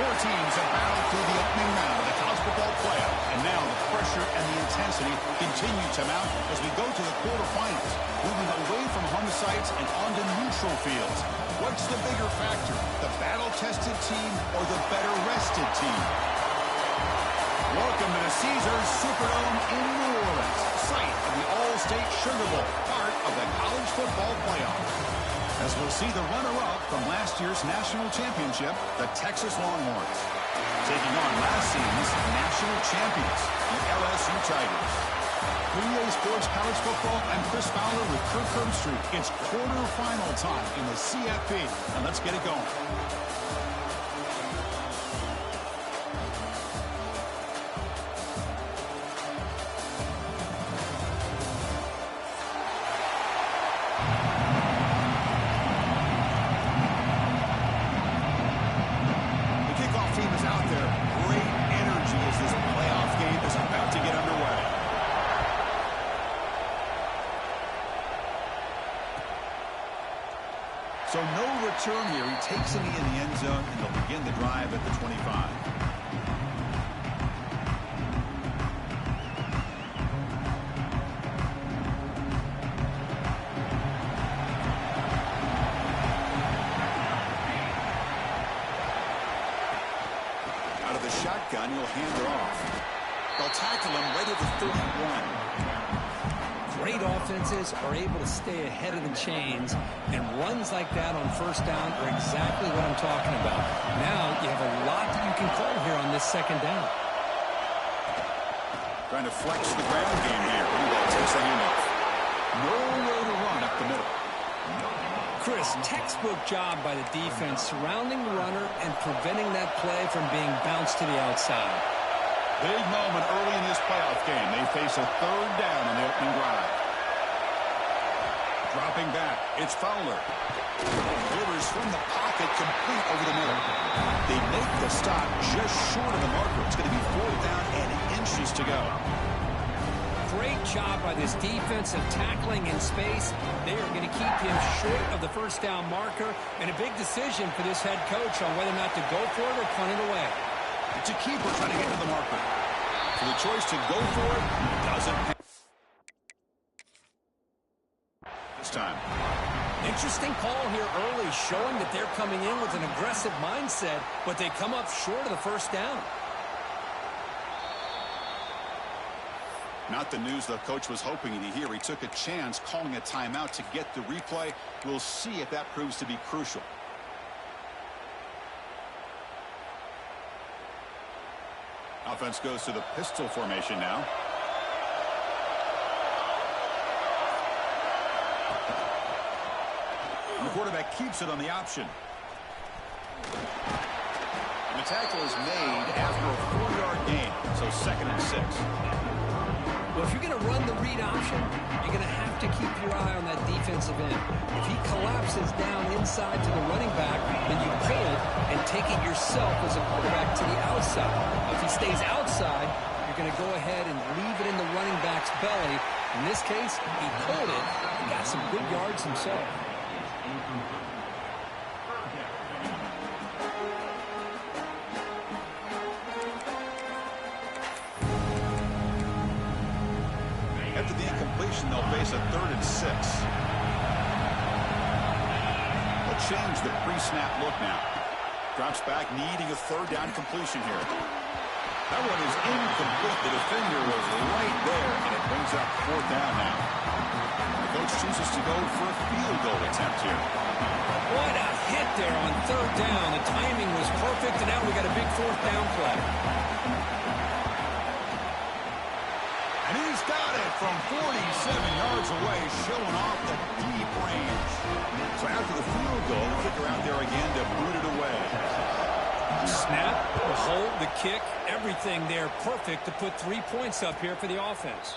Four teams have battled through the opening round of the college football playoff, and now the pressure and the intensity continue to mount as we go to the quarterfinals, moving away from home sites and onto neutral fields. What's the bigger factor, the battle-tested team or the better-rested team? Welcome to the Caesars Superdome in New Orleans, site of the All-State Sugar Bowl, part of the college football playoff. As we'll see the runner-up from last year's national championship, the Texas Longhorns, taking on last season's national champions, the LSU Tigers. For EA Sports College Football, I'm Chris Fowler with Kirk Herbstreit. It's quarterfinal time in the CFP, and let's get it going. So no return here. He takes it in the end zone, and they'll begin the drive at the 25. Out of the shotgun, he'll hand it off. They'll tackle him right at the 31. Great offenses are able to stay ahead of the chains, and runs like that on first down are exactly what I'm talking about. Now you have a lot that you can call here on this second down. Trying to flex the ground game here. That takes the handoff. Nowhere to run up the middle. Chris, textbook job by the defense surrounding the runner and preventing that play from being bounced to the outside. Big moment early in this playoff game. They face a third down on the opening drive. Dropping back, it's Fowler. Delivers from the pocket, complete over the middle. They make the stop just short of the marker. It's going to be fourth down and inches to go. Great job by this defense of tackling in space. They are going to keep him short of the first down marker, and a big decision for this head coach on whether or not to go for it or punt it away. It's a keeper trying to get to the marker. So the choice to go for it doesn't pay. This time. Interesting call here early, showing that they're coming in with an aggressive mindset, but they come up short of the first down. Not the news the coach was hoping to hear. He took a chance calling a timeout to get the replay. We'll see if that proves to be crucial. Offense goes to the pistol formation now. And the quarterback keeps it on the option. And the tackle is made after a 4-yard gain, so 2nd and 6. Well, if you're going to run the read option, you're going to have to keep your eye on that defensive end. If he collapses down inside to the running back, then you pull it and take it yourself as a quarterback to the outside. If he stays outside, you're going to go ahead and leave it in the running back's belly. In this case, he pulled it and got some good yards himself. After the incompletion, they'll face a 3rd and 6. They'll change the pre-snap look now. Drops back, needing a 3rd down completion here. That one is incomplete. The defender was right there, and it brings up 4th down now. The coach chooses to go for a field goal attempt here. What a hit there on 3rd down. The timing was perfect, and now we got a big 4th down play. And he's got it from 47 yards away, showing off the deep range. So after the field goal, the kicker out there again to boot it away. Snap, the hold, the kick, everything there perfect to put 3 points up here for the offense.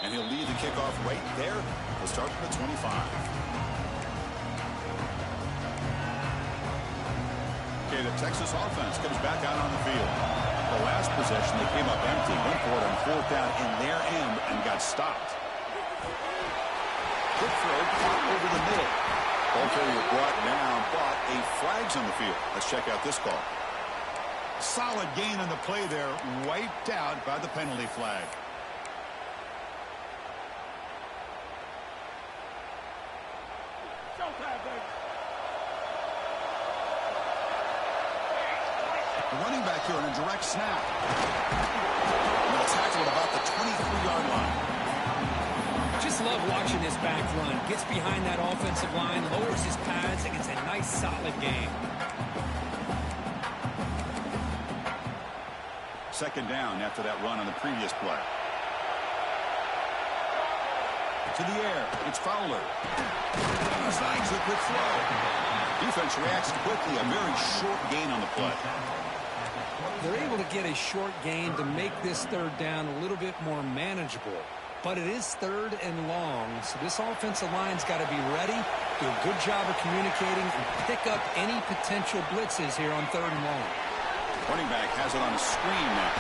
And he'll lead the kickoff right there. We'll start from the 25. Okay, the Texas offense comes back out on the field. The last possession, they came up empty, went for it on 4th down in their end and got stopped. Quick throw, caught over the middle. Ball carrier brought down, but a flag's on the field. Let's check out this call. Solid gain on the play there, wiped out by the penalty flag. The running back here on a direct snap. And they'll tackle at about the 23-yard line. Just love watching this back run. Gets behind that offensive line, lowers his pads, and gets a nice solid gain. Second down after that run on the previous play. To the air, it's Fowler. Signs a quick throw. Defense reacts quickly, a very short gain on the play. They're able to get a short gain to make this third down a little bit more manageable. But it is third and long, so this offensive line's got to be ready, do a good job of communicating, and pick up any potential blitzes here on third and long. Running back has it on a screen now.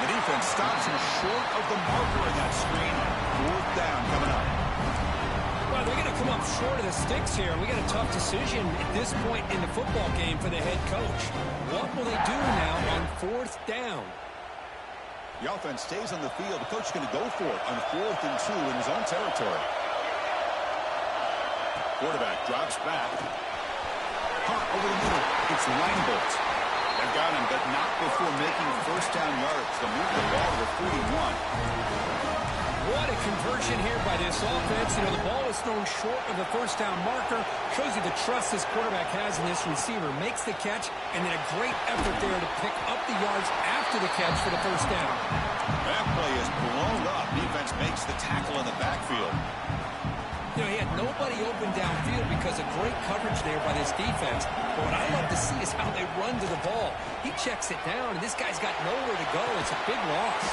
The defense stops him short of the marker in that screen. Fourth down coming up. Well, they're going to come up short of the sticks here. We got a tough decision at this point in the football game for the head coach. What will they do now on fourth down? The offense stays on the field. The coach is going to go for it on 4th and 2 in his own territory. Quarterback drops back. Hunt over the middle. It's Reinbolt. They've got him, but not before making first down yards. They'll move the ball to the 41. What a conversion here by this offense. You know, the ball is thrown short of the first down marker. Shows you the trust this quarterback has in this receiver. Makes the catch, and then a great effort there to pick up the yards after the catch for the first down. That play is blown up. Defense makes the tackle in the backfield. You know, he had nobody open downfield because of great coverage there by this defense. But what I love to see is how they run to the ball. He checks it down, and this guy's got nowhere to go. It's a big loss.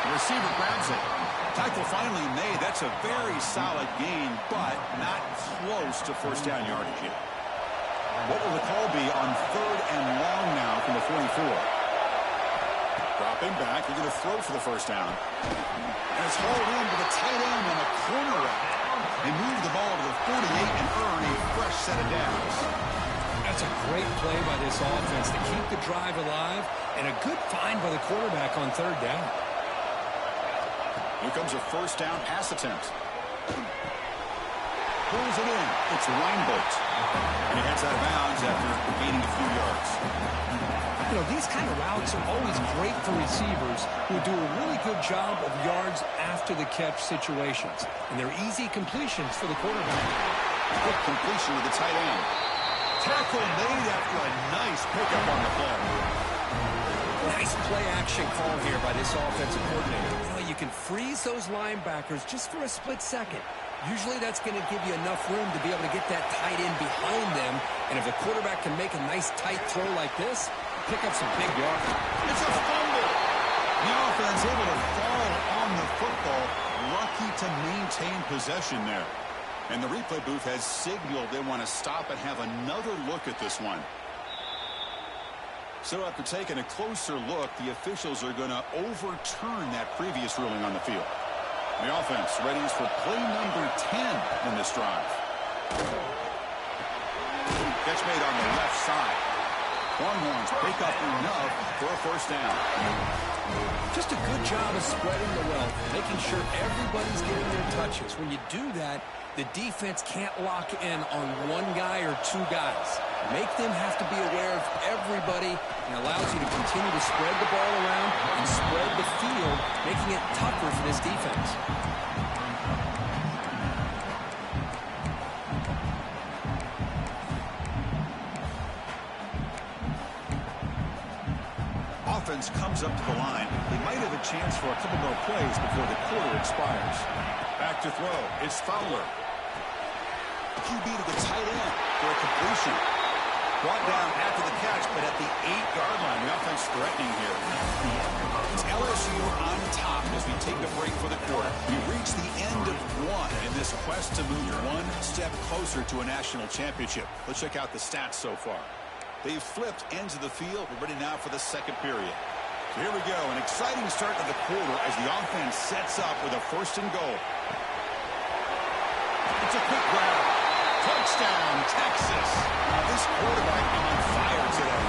The receiver grabs it. Tackle finally made. That's a very solid gain, but not close to first down yardage yet. What will the call be on third and long now from the 44? Dropping back. They're going to throw for the first down. And it's hauled in to the tight end on a corner route. They move the ball to the 48 and earn a fresh set of downs. That's a great play by this offense to keep the drive alive, and a good find by the quarterback on third down. Here comes a first down pass attempt. Pulls it in. It's Reinbolt. And he heads out of bounds after gaining a few yards. You know, these kind of routes are always great for receivers who do a really good job of yards after the catch situations. And they're easy completions for the quarterback. Quick completion with the tight end. Tackle made after a nice pickup on the play. Nice play action call here by this offensive coordinator. You know, you can freeze those linebackers just for a split second. Usually that's going to give you enough room to be able to get that tight end behind them. And if the quarterback can make a nice tight throw like this, pick up some big yards. It's a fumble. The offense able to fall on the football. Lucky to maintain possession there. And the replay booth has signaled they want to stop and have another look at this one. So after taking a closer look, the officials are going to overturn that previous ruling on the field. The offense readies for play number 10 in this drive. Catch made on the left side. Longhorns pick up enough for a first down. Just a good job of spreading the wealth, making sure everybody's getting their touches. When you do that, the defense can't lock in on one guy or two guys. Make them have to be aware of everybody, and allows you to continue to spread the ball around and spread the field, making it tougher for this defense. Offense comes up to the line. They might have a chance for a couple more plays before the quarter expires. Back to throw. It's Fowler. QB to the tight end for a completion. Brought down after the catch, but at the 8-yard line. The offense threatening here. It's LSU on top as we take a break for the quarter. We reach the end of one in this quest to move one step closer to a national championship. Let's check out the stats so far. They've flipped ends of the field. We're ready now for the second period. So here we go. An exciting start to the quarter as the offense sets up with a first and goal. It's a quick grab. Touchdown, Texas. Now this quarterback is on fire today.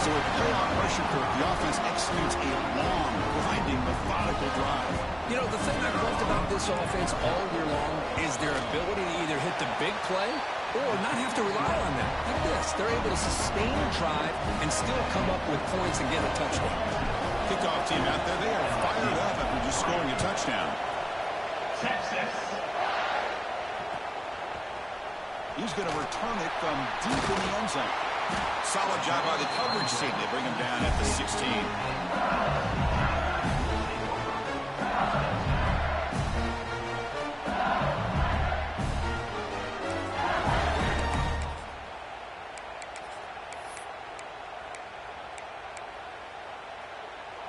So with playoff pressure, Kirk, the offense executes a long, grinding, methodical drive. You know, the thing I've loved about this offense all year long is their ability to either hit the big play or not have to rely on that. Like this, they're able to sustain a drive and still come up with points and get a touchdown. Kickoff team out there, they are fired up after just scoring a touchdown. Texas. He's going to return it from deep in the end zone. Solid job by the coverage team. They bring him down at the 16.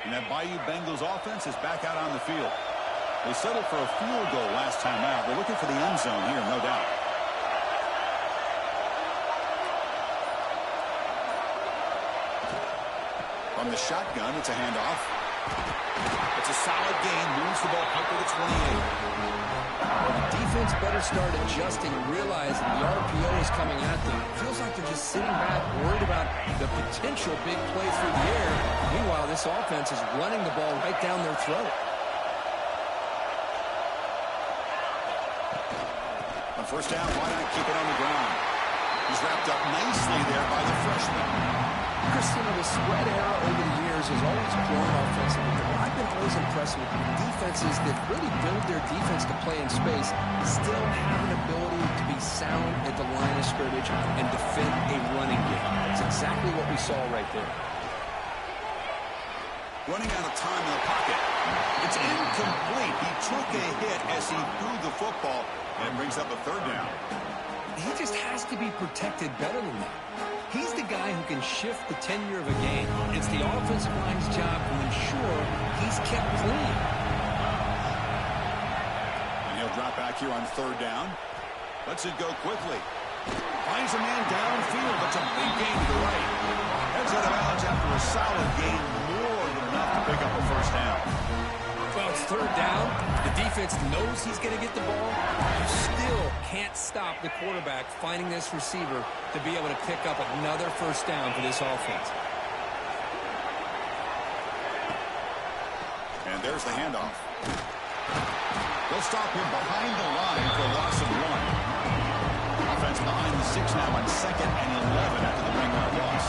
And that Bayou Bengals offense is back out on the field. They settled for a field goal last time out. They're looking for the end zone here, no doubt. From the shotgun, it's a handoff. It's a solid gain. Moves the ball up to the 28. Well, the defense better start adjusting and realizing the RPO is coming at them. It feels like they're just sitting back, worried about the potential big play through the air. Meanwhile, this offense is running the ball right down their throat. On first down, why not keep it on the ground? He's wrapped up nicely there by the freshman. Chris, you know, the spread era over the years has always grown offensively. But I've been always impressed with defenses that really build their defense to play in space, still have an ability to be sound at the line of scrimmage and defend a running game. That's exactly what we saw right there. Running out of time in the pocket. It's incomplete. He took a hit as he threw the football, and brings up a third down. He just has to be protected better than that. He's the guy who can shift the tenure of a game. It's the offensive line's job to ensure he's kept clean. And he'll drop back here on third down. Lets it go quickly. Finds a man downfield. That's a big gain to the right. Heads out of bounds after a solid gain. More than enough to pick up a first down. Well, it's third down. The defense knows he's going to get the ball. You still can't stop the quarterback finding this receiver to be able to pick up another first down for this offense. And there's the handoff. They'll stop him behind the line for a loss of 1. Offense behind the 6 now on 2nd and 11 after the ring-out loss.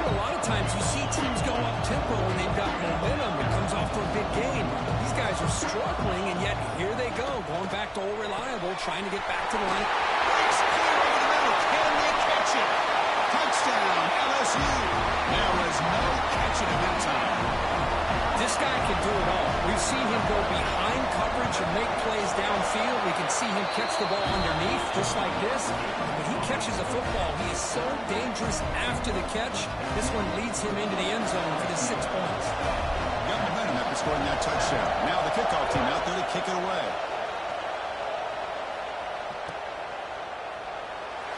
A lot of times you see teams go up-tempo when they've got momentum. It comes off for a big game. These guys are struggling, and yet here they go, going back to old reliable, trying to get back to the line. Breaks clear over the middle. Can they catch it? Touchdown, LSU. There was no catching him in time. This guy can do it all. We've seen him go behind coverage and make plays downfield. We can see him catch the ball underneath, just like this. When he catches a football, he is so dangerous after the catch. This one leads him into the end zone for the 6 points. Got momentum after scoring that touchdown. Now the kickoff team out there to kick it away.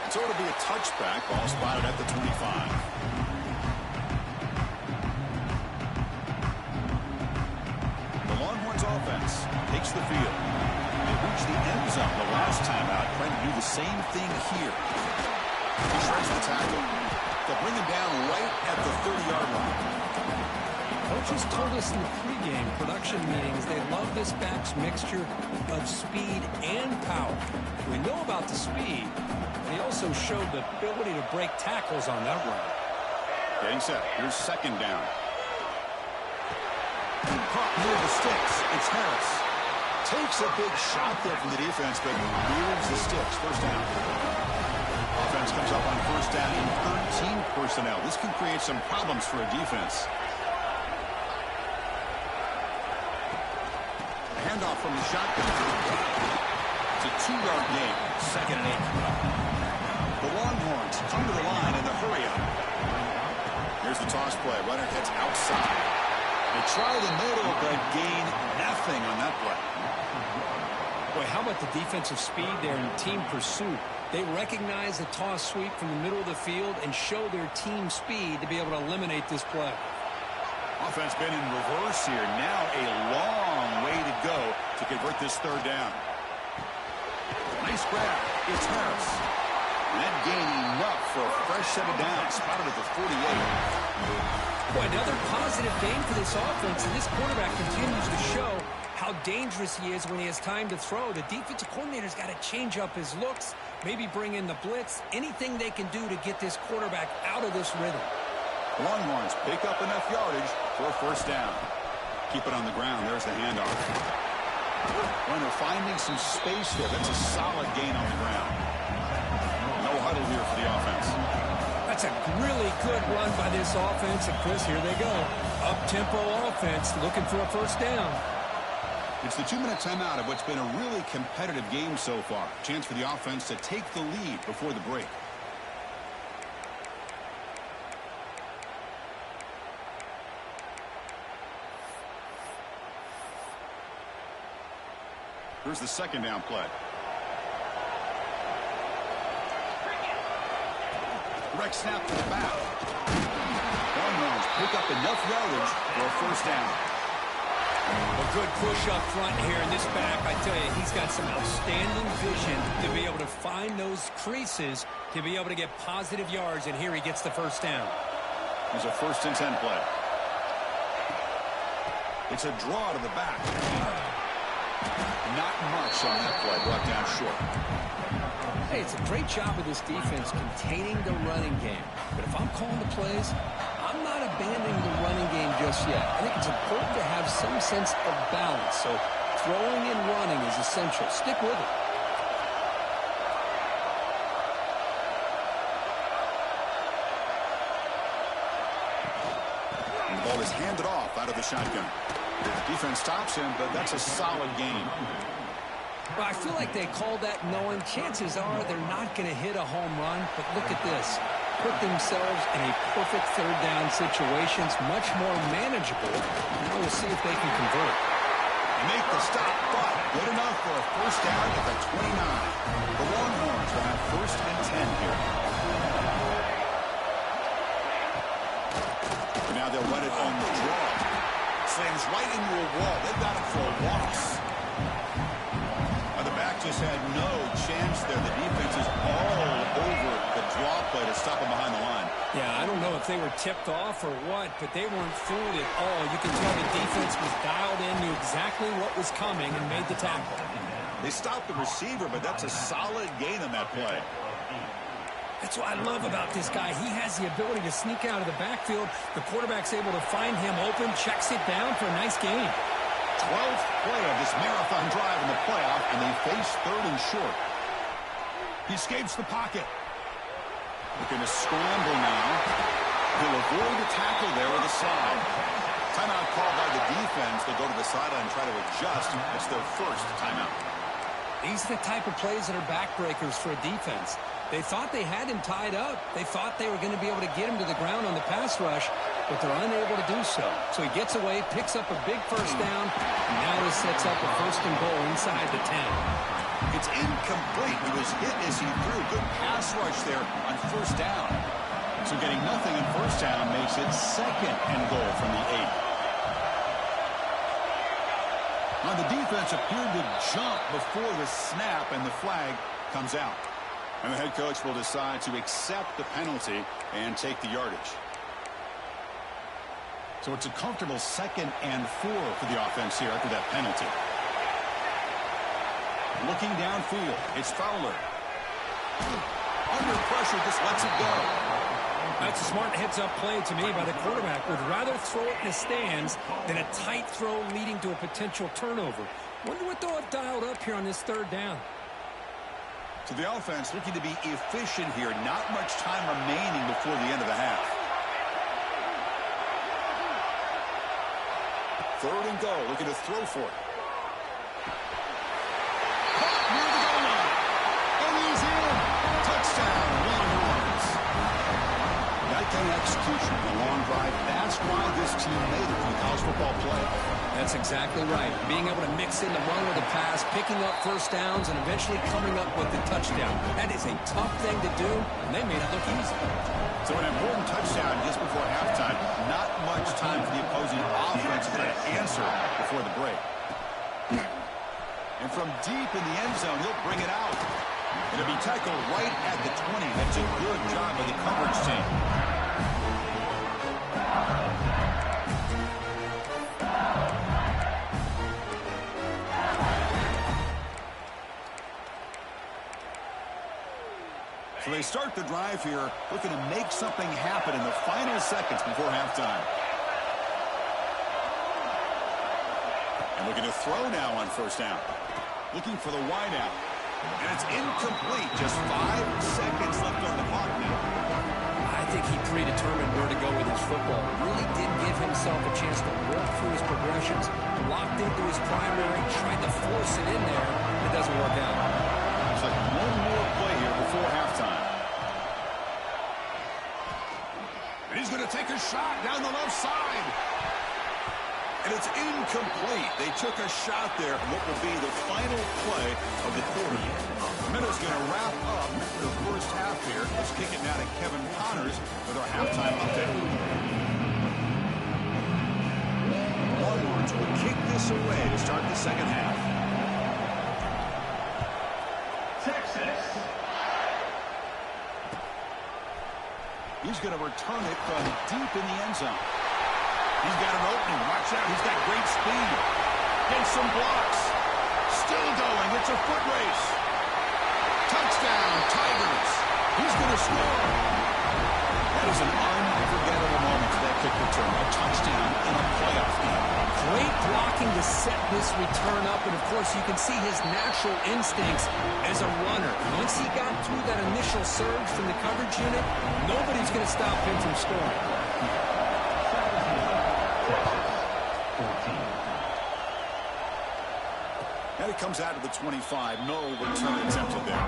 So it'll be a touchback. Ball spotted at the 25. Offense takes the field. They reach the end zone the last time out, trying to do the same thing here. He shreds the tackle. They'll bring him down right at the 30-yard line. Coaches told us in the pregame production meetings they love this back's mixture of speed and power. We know about the speed, but he also showed the ability to break tackles on that run. Getting set. Here's 2nd down. Caught near the sticks. It's Harris. Takes a big shot there from the defense, but moves the sticks. First down. Offense comes up on first down in 13 personnel. This can create some problems for a defense. A handoff from the shotgun. It's a 2-yard gain. 2nd and 8. The Longhorns come to the line in the hurry up. Here's the toss play. Runner heads outside. They try the middle, but gain nothing on that play. Boy, how about the defensive speed there in team pursuit? They recognize the toss sweep from the middle of the field and show their team speed to be able to eliminate this play. Offense been in reverse here. Now a long way to go to convert this third down. Nice grab. It's Harris. And that gained enough for a fresh set of downs, spotted at the 48. Boy, another positive game for this offense, and this quarterback continues to show how dangerous he is when he has time to throw. The defensive coordinator's got to change up his looks, maybe bring in the blitz, anything they can do to get this quarterback out of this rhythm. Longhorns pick up enough yardage for a first down. Keep it on the ground. There's the handoff. When they're finding some space there, that's a solid gain on the ground. No huddle here for the offense. That's a really good run by this offense. And, Chris, here they go. Up-tempo offense looking for a first down. It's the 2-minute timeout of what's been a really competitive game so far. Chance for the offense to take the lead before the break. Here's the second down play. Direct snap to the back. Longhorns pick up enough yardage for a first down. A good push up front here in this back. I tell you, he's got some outstanding vision to be able to find those creases, to be able to get positive yards, and here he gets the first down. There's a 1st and 10 play. It's a draw to the back. Not much on that play, brought down short. Hey, it's a great job of this defense containing the running game. But if I'm calling the plays, I'm not abandoning the running game just yet. I think it's important to have some sense of balance. So throwing and running is essential. Stick with it. And the ball is handed off out of the shotgun. Defense stops him, but that's a solid game. Well, I feel like they called that knowing chances are they're not going to hit a home run. But look at this. Put themselves in a perfect third down situation. It's much more manageable. Now we'll see if they can convert. Make the stop, but good enough for a first down at the 29. The Longhorns will have 1st and 10 here. And now they'll run it on the draw. Slams right into a wall. They've got it for a loss. The back just had no chance there. The defense is all over the draw play to stop him behind the line. Yeah, I don't know if they were tipped off or what, but they weren't fooled at all. You can tell the defense was dialed in, knew exactly what was coming, and made the tackle. They stopped the receiver, but that's a solid gain on that play. That's what I love about this guy. He has the ability to sneak out of the backfield. The quarterback's able to find him open, checks it down for a nice gain. 12th play of this marathon drive in the playoff, and they face 3rd and short. He escapes the pocket. Looking to scramble now. He'll avoid the tackle there with the side. Timeout called by the defense. They'll go to the sideline and try to adjust. It's their 1st timeout. These are the type of plays that are backbreakers for a defense. They thought they had him tied up. They thought they were going to be able to get him to the ground on the pass rush, but they're unable to do so. So he gets away, picks up a big first down, and now this sets up a 1st and goal inside the 10. It's incomplete. He was hit as he threw. Good pass rush there on 1st down. So getting nothing in 1st down makes it 2nd and goal from the 8. Now the defense appeared to jump before the snap, and the flag comes out. And the head coach will decide to accept the penalty and take the yardage. So it's a comfortable 2nd and 4 for the offense here after that penalty. Looking downfield, it's Fowler. Under pressure, just lets it go. That's a smart heads-up play to me by the quarterback. Would rather throw it in the stands than a tight throw leading to a potential turnover. Wonder what they'll have dialed up here on this 3rd down. So the offense looking to be efficient here. Not much time remaining before the end of the half. 3rd and goal, looking to throw for it. Caught near the goal line. And he's in. Touchdown, Longhorns. That kind of execution on a long drive, that's why this team made it to the college football playoff. That's exactly right. Being able to mix in the run with the pass, picking up first downs, and eventually coming up with the touchdown. That is a tough thing to do, and they made it look easy. So an important touchdown just before halftime. Not much time for the opposing offense to try to answer before the break. And from deep in the end zone, he'll bring it out. Going to be tackled right at the 20. That's a good job of the coverage team. So they start the drive here, looking to make something happen in the final seconds before halftime. And looking to throw now on first down. Looking for the wideout. And it's incomplete. Just 5 seconds left on the clock now. I think he predetermined where to go with his football. Really did give himself a chance to work through his progressions. Locked into his primary, tried to force it in there. It doesn't work out. It's like one more play here before halftime. And he's going to take a shot down the left side. And it's incomplete. They took a shot there in what will be the final play of the quarter. Minnows going to wrap up the first half here. Let's kick it now to Kevin Connors with our halftime update. Longhorns will kick this away to start the second half. Texas. He's going to return it from deep in the end zone. He's got an opening. Watch out. He's got great speed. Gets some blocks. Still going. It's a foot race. Touchdown, Tigers. He's going to score. That is an unforgettable moment for that kick return. A touchdown in a playoff game. Great blocking to set this return up, and of course you can see his natural instincts as a runner. Once he got through that initial surge from the coverage unit, nobody's going to stop him from scoring. And it comes out to the 25. No return attempted there.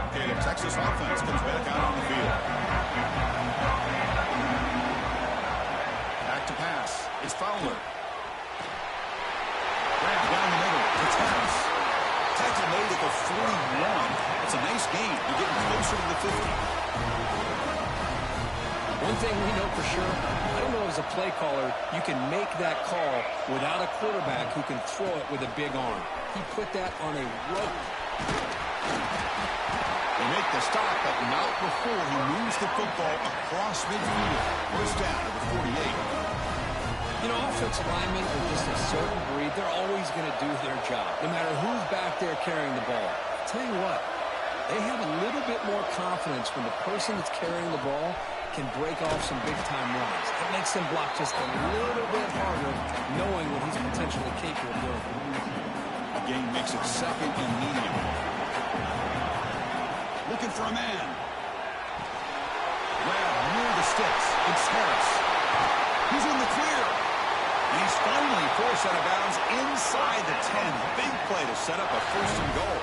Okay, the Texas offense comes back out on the field. Back to pass. It's Fowler. Grab down the middle. It's Harris. Tackle made at the 41. It's a nice gain. You're getting closer to the 50. One thing we know for sure, I don't know as a play caller, you can make that call without a quarterback who can throw it with a big arm. He put that on a rope. They make the stop, but not before he moves the football across midfield. First down at the 48. You know, offensive linemen are just a certain breed. They're always going to do their job, no matter who's back there carrying the ball. I'll tell you what, they have a little bit more confidence when the person that's carrying the ball can break off some big-time runs. It makes them block just a little bit harder, knowing what he's potentially capable of doing. The game makes it second and medium. Looking for a man. Grab near the sticks. It's Harris. He's in the clear. And he's finally forced out of bounds inside the 10. Big play to set up a first and goal.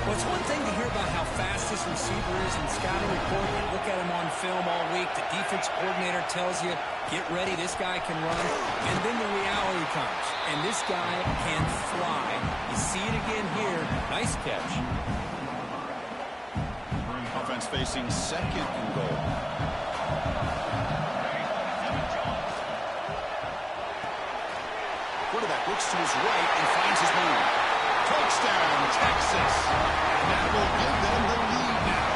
Well, it's one thing to hear about how fast this receiver is in the scouting report. You look at him on film all week. The defense coordinator tells you, get ready, this guy can run. And then the reality comes. And this guy can fly. You see it again here. Nice catch. Offense facing second and goal. Quarterback looks to his right and finds his man. Touchdown, Texas. And that will give them the lead now.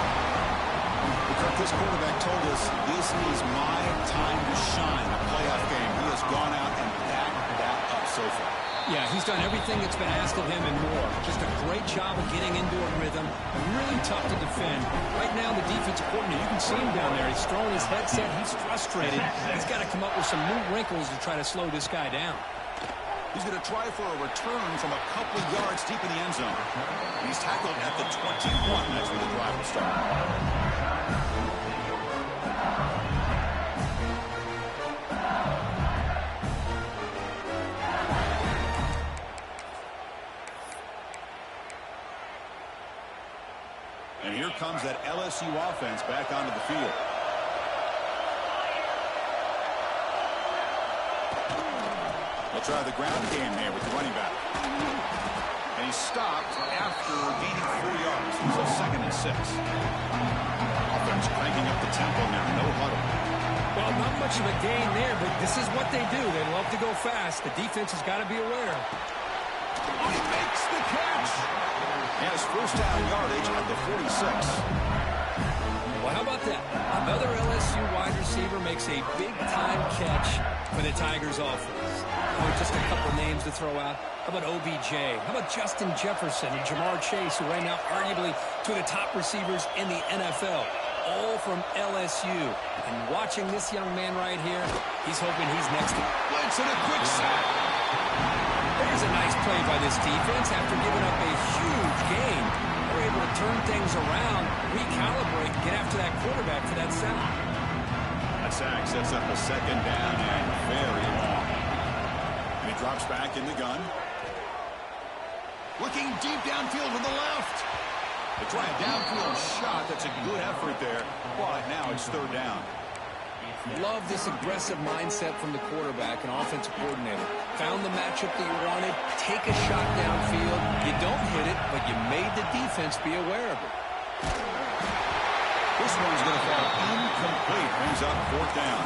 Kirk, this quarterback told us this is my time to shine. A playoff game. He has gone out and backed that up so far. Yeah, he's done everything that's been asked of him and more. Just a great job of getting into a rhythm. Really tough to defend. Right now, the defensive coordinator, you can see him down there. He's throwing his headset. He's frustrated. He's got to come up with some new wrinkles to try to slow this guy down. He's going to try for a return from a couple of yards deep in the end zone. He's tackled at the 21. That's where the drive will start. And here comes that LSU offense back onto the field. They'll try the ground game here with the running back. And he stopped after gaining 4 yards. So second and 6. Offense cranking up the tempo now. No huddle. Well, not much of a gain there, but this is what they do. They love to go fast. The defense has got to be aware. He makes the catch. He has first down yardage at the 46. Well, how about that? Another LSU wide receiver makes a big-time catch for the Tigers offense. Oh, just a couple names to throw out. How about OBJ? How about Justin Jefferson and Jamar Chase, who right now arguably two of the top receivers in the NFL, all from LSU. And watching this young man right here, he's hoping he's next to Blitz and a quick sack. There's a nice play by this defense after giving up a huge gain. They're able to turn things around, recalibrate, get after that quarterback for that sack. That sack sets up a second down and very long. And he drops back in the gun. Looking deep downfield to the left. They try a downfield shot. That's a good effort there. But now it's third down. Love this aggressive mindset from the quarterback and offensive coordinator. Found the matchup that you wanted. Take a shot downfield. You don't hit it, but you made the defense be aware of it. This one's going to fall incomplete. Brings up fourth down.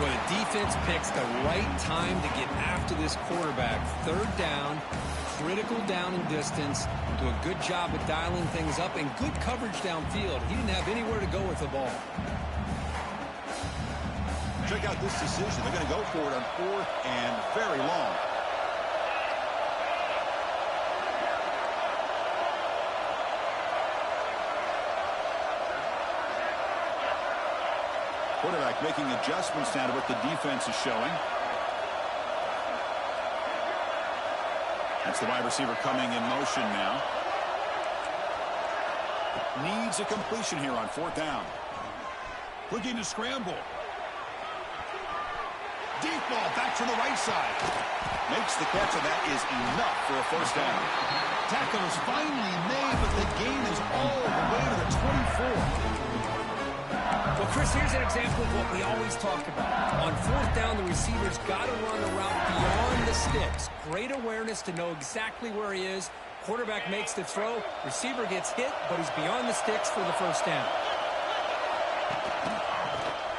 When a defense picks the right time to get after this quarterback, third down, critical down and distance, do a good job of dialing things up, and good coverage downfield. He didn't have anywhere to go with the ball. Check out this decision. They're going to go for it on fourth and very long. Quarterback making adjustments now to what the defense is showing. That's the wide receiver coming in motion now. Needs a completion here on fourth down. Looking to scramble. Deep ball back to the right side. Makes the catch, and that is enough for a first down. Tackle is finally made, but the gain is all the way to the 24. Well, Chris, here's an example of what we always talk about. On fourth down, the receiver's got to run the route beyond the sticks. Great awareness to know exactly where he is. Quarterback makes the throw. Receiver gets hit, but he's beyond the sticks for the first down.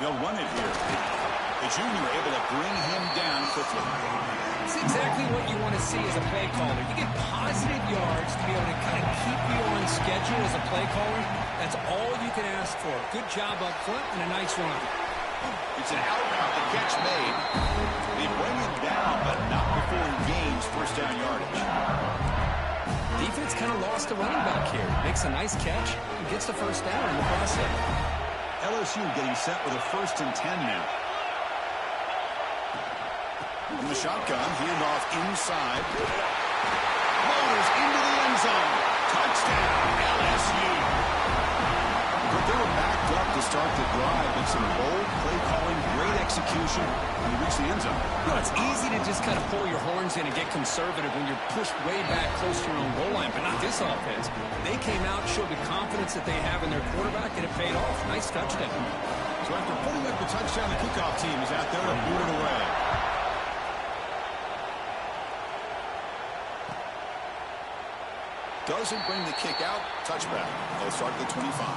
They'll run it here. The junior able to bring him down quickly. It's exactly what you want to see as a play caller. You get positive yards to be able to kind of keep you on schedule as a play caller. That's all you can ask for. Good job up front and a nice run. It's an out route. The catch made. They bring him down, but not before he gains first down yardage. Defense kind of lost a running back here. Makes a nice catch and gets the first down in the process. LSU getting set with a 1st and 10 now. In the shotgun, handoff inside. Motors into the end zone. Touchdown, LSU. But they were backed up to start the drive with some bold play calling, great execution, and they reached the end zone. No, it's easy to just kind of pull your horns in and get conservative when you're pushed way back close to your own goal line, but not this offense. They came out, showed the confidence that they have in their quarterback, and it paid off. Nice touchdown. So after putting up the touchdown, the kickoff team is out there to boot it away. Doesn't bring the kick out. Touchback. They'll start at the 25.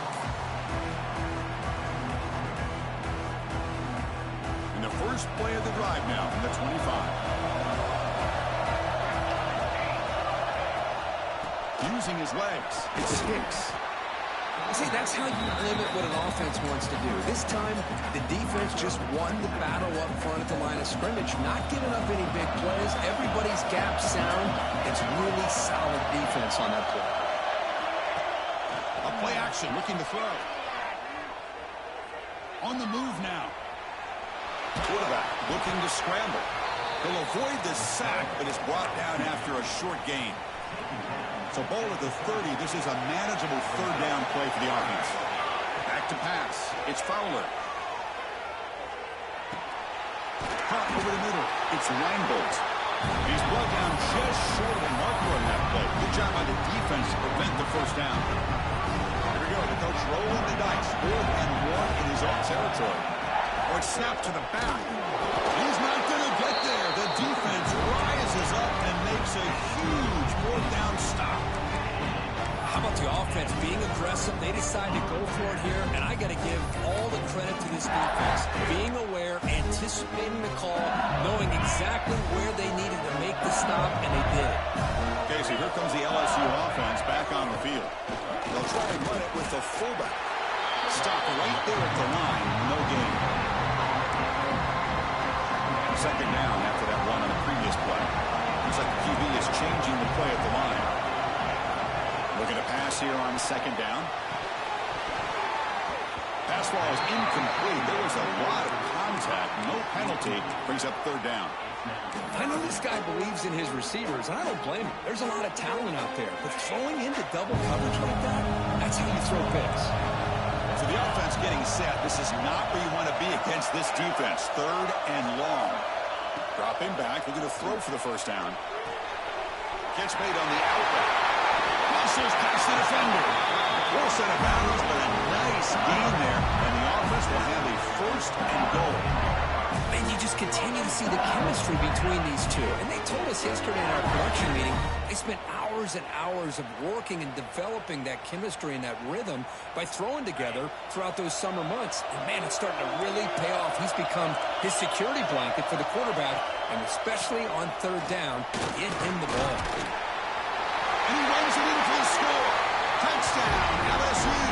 In the first play of the drive now from the 25. Using his legs. It sticks. See, that's how you limit what an offense wants to do. This time, the defense just won the battle up front at the line of scrimmage, not giving up any big plays. Everybody's gap sound. It's really solid defense on that play. A play action, looking to throw. On the move now. Quarterback looking to scramble. He'll avoid the sack, but is brought down after a short gain. So ball at the 30. This is a manageable third down play for the offense. Back to pass. It's Fowler. Caught over the middle. It's Reinbold. He's brought down just short of the marker on that play. Good job by the defense to prevent the first down. Here we go. The coach rolling the dice. 4th and 1 in his own territory. Or it's snapped to the back. He's not going to get there. The defense rises up and makes a huge 4th down stop. How about the offense being aggressive? They decide to go for it here, and I got to give all the credit to this defense. Being anticipating the call, knowing exactly where they needed to make the stop, and they did it. Okay, so here comes the LSU offense back on the field. They'll try and run it with the fullback. Stop right there at the line. No gain. Second down after that run on the previous play. Looks like the QB is changing the play at the line. Looking to pass here on second down. Pass ball is incomplete. There was a lot of contact. No penalty. Brings up third down. I know this guy believes in his receivers, and I don't blame him. There's a lot of talent out there. But throwing into double coverage like that, that's how you throw picks. So the offense getting set. This is not where you want to be against this defense. Third and long. Dropping back. We're going to throw for the first down. Catch made on the outlet. Muscles past the defender. Well set of bounds, but a nice gain there. And the offense will have a first and goal. And you just continue to see the chemistry between these two. And they told us yesterday in our production meeting, they spent hours and hours of working and developing that chemistry and that rhythm by throwing together throughout those summer months. And, man, it's starting to really pay off. He's become his security blanket for the quarterback, and especially on third down, get him the ball. And he runs it in for the score. Touchdown, LSU.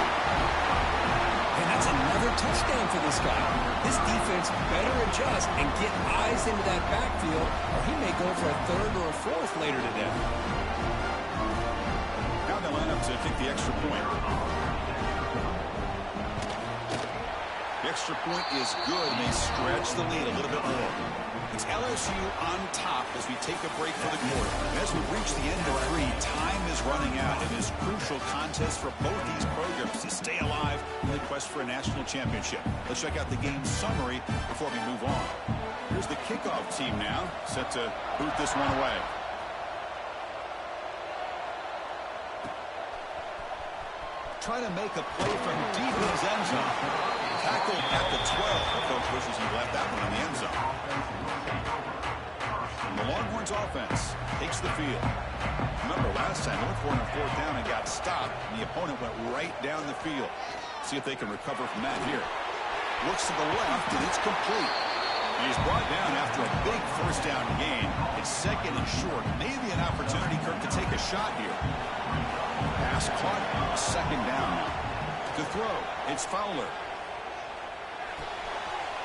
And that's another touchdown for this guy. This defense better adjust and get eyes into that backfield, or he may go for a third or a fourth later today. Now they line up to kick the extra point. The extra point is good, and they stretch the lead a little bit more. It's LSU on top as we take a break for the quarter. As we reach the end of three, time is running out in this crucial contest for both these programs to stay alive in the quest for a national championship. Let's check out the game summary before we move on. Here's the kickoff team now, set to boot this one away. Trying to make a play from deep in his end zone. Tackled at the 12. The coach wishes he left that one in the end zone. And the Longhorns offense takes the field. Remember, last time, North on fourth down and got stopped, and the opponent went right down the field. See if they can recover from that here. Looks to the left, and it's complete. And he's brought down after a big first down gain. It's second and short. Maybe an opportunity, Kirk, to take a shot here. Pass caught, second down now. To throw, it's Fowler.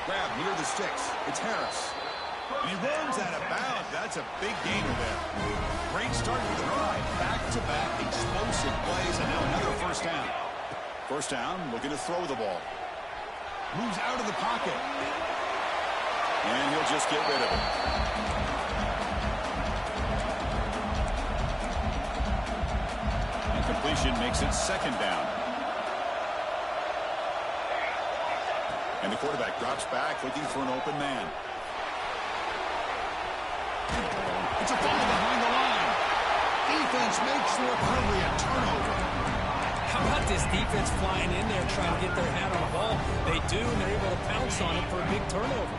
Grab near the sticks. It's Harris. And he runs out of bounds. That's a big gainer there. Great start to the drive. Back-to-back explosive plays, and now another first down. First down, looking to throw the ball. Moves out of the pocket. And he'll just get rid of it. Completion makes it second down. And the quarterback drops back looking for an open man. It's a fumble behind the line. Defense makes the recovery, a turnover. How about this defense flying in there trying to get their hat on the ball? They do, and they're able to pounce on it for a big turnover.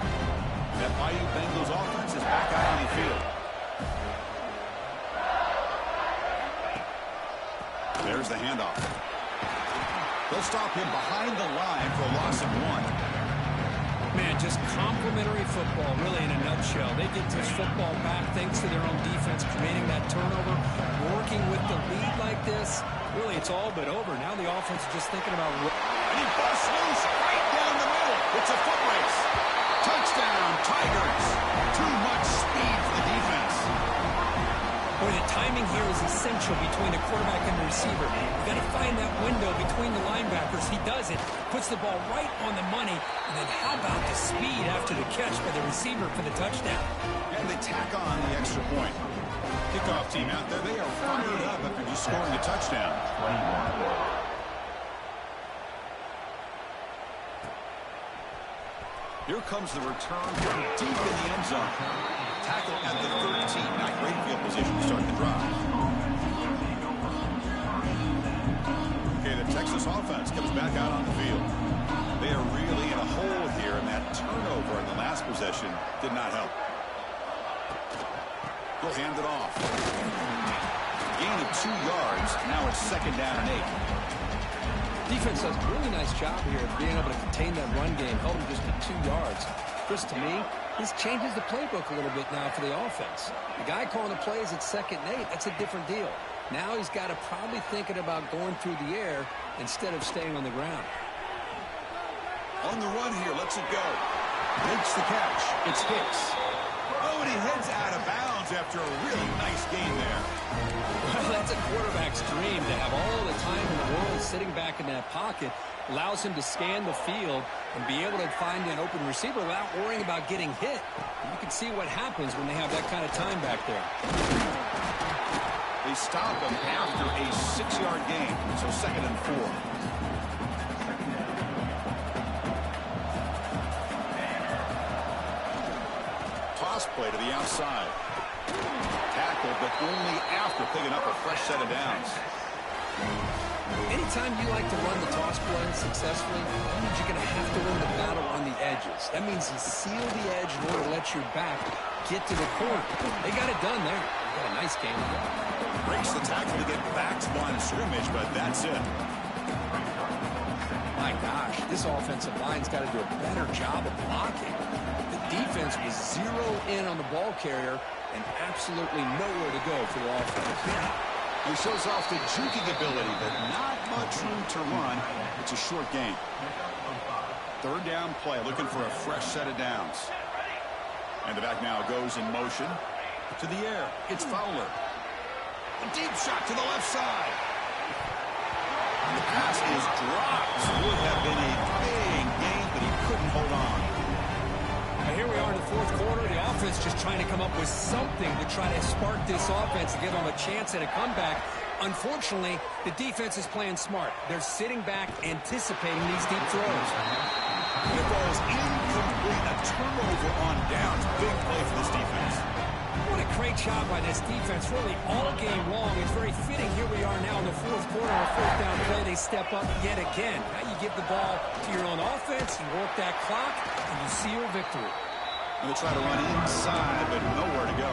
That Bayou Bengals offense is back out on the field. There's the handoff. They'll stop him behind the line for a loss of one. Man, just complimentary football, really, in a nutshell. They get this football back thanks to their own defense, creating that turnover, working with the lead like this. Really, it's all but over. Now the offense is just thinking about... And he busts loose right down the middle. It's a foot race. Touchdown, Tigers. Too much speed for the defense. Boy, the timing here is essential between the quarterback and the receiver. You've got to find that window between the linebackers. He does it, puts the ball right on the money, and then how about the speed after the catch by the receiver for the touchdown? And they tack on the extra point. Kickoff team out there, they are fired up after just scoring a touchdown. Here comes the return from deep in the end zone. Tackle at the 13. Not great field position to start the drive. Okay, the Texas offense comes back out on the field. They are really in a hole here, and that turnover in the last possession did not help. They'll hand it off. Gain of 2 yards. Now it's second down and 8. Defense does a really nice job here of being able to contain that run game, held him just to 2 yards. Chris, to me, this changes the playbook a little bit now for the offense. The guy calling the plays at 2nd and 8, that's a different deal. Now he's got to probably thinking about going through the air instead of staying on the ground. On the run here, lets it go. Makes the catch. It's Hicks. Oh, and he heads out of bounds after a really nice gain there. Well, that's a quarterback's dream to have all the time in the world sitting back in that pocket. Allows him to scan the field and be able to find an open receiver without worrying about getting hit. You can see what happens when they have that kind of time back there. They stop him after a 6-yard gain, so 2nd and 4. Toss play to the outside. Tackled, but only after picking up a fresh set of downs. Anytime you like to run the toss play successfully, that means you're going to have to win the battle on the edges. That means you seal the edge in order to let your back get to the corner. They got it done there. They got a nice game. Breaks the tackle to get back to line of scrimmage, but that's it. My gosh, this offensive line's got to do a better job of blocking. The defense was zeroed in on the ball carrier and absolutely nowhere to go for the offense. He shows off the juking ability, but not much room to run. It's a short game. 3rd down play, looking for a fresh set of downs. And the back now goes in motion to the air. It's Fowler. A deep shot to the left side. And the pass is dropped. Would have been a big gain, but he couldn't hold on. Now here we are in the 4th quarter. The offense just trying to come up with something to try to spark this offense and give them a chance at a comeback. Unfortunately, the defense is playing smart. They're sitting back, anticipating these deep throws. The ball is incomplete. A turnover on downs. Big play for this defense. What a great job by this defense, really all game long. It's very fitting. Here we are now in the 4th quarter. On a 4th down play, they step up yet again. Now you give the ball to your own offense, you work that clock, and you seal victory. And they try to run inside, but nowhere to go.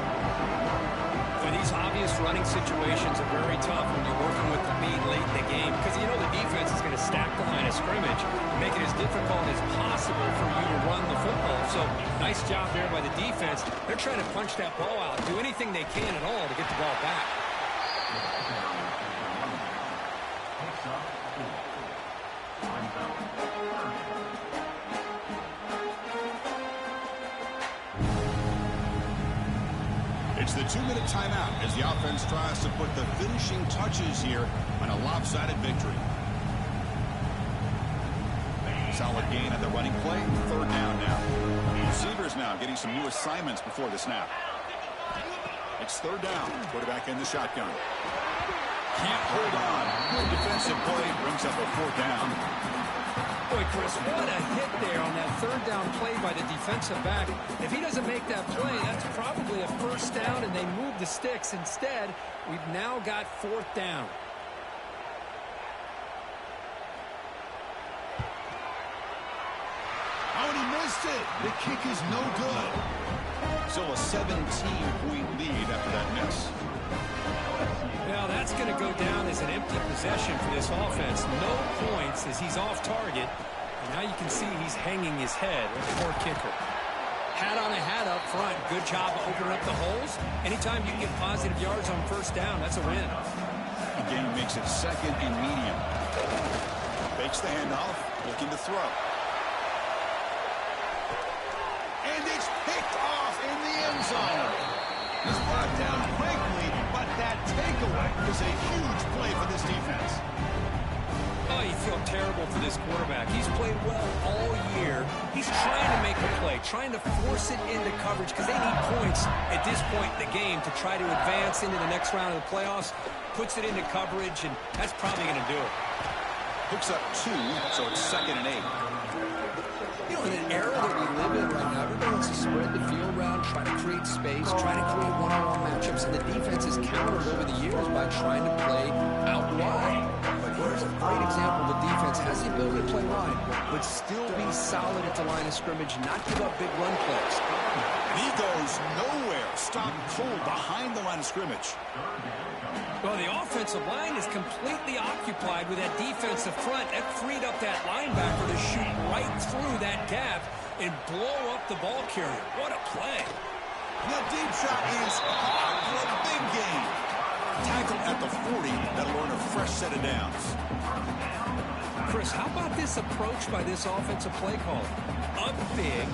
Well, these obvious running situations are very tough when you're working with the lead late in the game because you know the defense is going to stack the line of scrimmage and make it as difficult as possible for you to run the football. So, nice job there by the defense. They're trying to punch that ball out, do anything they can at all to get the ball back. It's the 2-minute timeout as the offense tries to put the finishing touches here on a lopsided victory. Solid gain on the running play. 3rd down now. Receivers now getting some new assignments before the snap. It's 3rd down. Quarterback in the shotgun. Can't hold on. Good defensive play. Brings up a 4th down. Boy, Chris, what a hit there on that 3rd down play by the defensive back. If he doesn't make that play, that's probably a 1st down, and they move the sticks. Instead, we've now got 4th down. Oh, and he missed it. The kick is no good. Still a 17-point lead after that miss. Well, that's going to go down as an empty possession for this offense. No points as he's off target. And now you can see he's hanging his head. Poor kicker. Hat on a hat up front. Good job of opening up the holes. Anytime you can get positive yards on 1st down, that's a win. The game makes it 2nd and medium. Fakes the handoff, looking to throw. And it's picked off in the end zone. He's brought down quickly, but that takeaway is a huge play for this defense. Oh, you feel terrible for this quarterback. He's played well all year. He's trying to make a play, trying to force it into coverage because they need points at this point in the game to try to advance into the next round of the playoffs. Puts it into coverage, and that's probably going to do it. Picks up 2, so it's 2nd and 8. You know, in an era that we live in right now, everybody wants to spread the field around, try to create space, try to create one-on-one matchups, and the defense has countered over the years by trying to play out wide. But here's a great example of a defense has the ability to play wide, but still be solid at the line of scrimmage, not give up big run plays. And he goes nowhere. Stop cold behind the line of scrimmage. Well, the offensive line is completely occupied with that defensive front. That freed up that linebacker to shoot right through that gap and blow up the ball carrier. What a play. The deep shot is hard for a big gain. Tackle at the 40. That'll earn a fresh set of downs. Chris, how about this approach by this offensive play caller? Up big,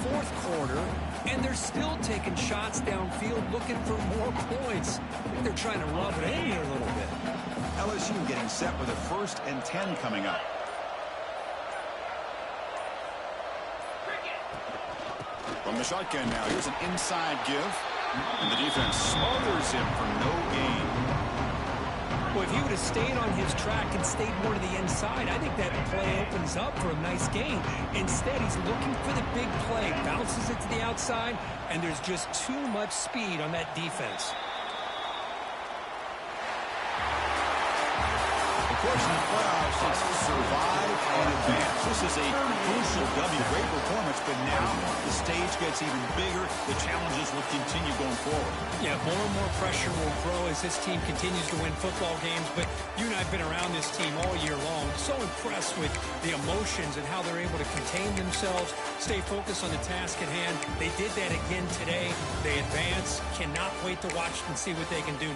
fourth quarter, and they're still taking shots downfield looking for more points. I think they're trying to rub it in here a little bit. LSU getting set with a 1st and 10 coming up. From the shotgun now, here's an inside give. And the defense smothers him for no gain. Well, if he would have stayed on his track and stayed more to the inside, I think that play opens up for a nice gain. Instead, he's looking for the big play, bounces it to the outside, and there's just too much speed on that defense. Of course, in the playoffs, it's survive and advance. This is a crucial W. Great performance, but now the stage gets even bigger. The challenges will continue going forward. Yeah, more and more pressure will grow as this team continues to win football games. But you and I have been around this team all year long. So impressed with the emotions and how they're able to contain themselves, stay focused on the task at hand. They did that again today. They advance. Cannot wait to watch and see what they can do.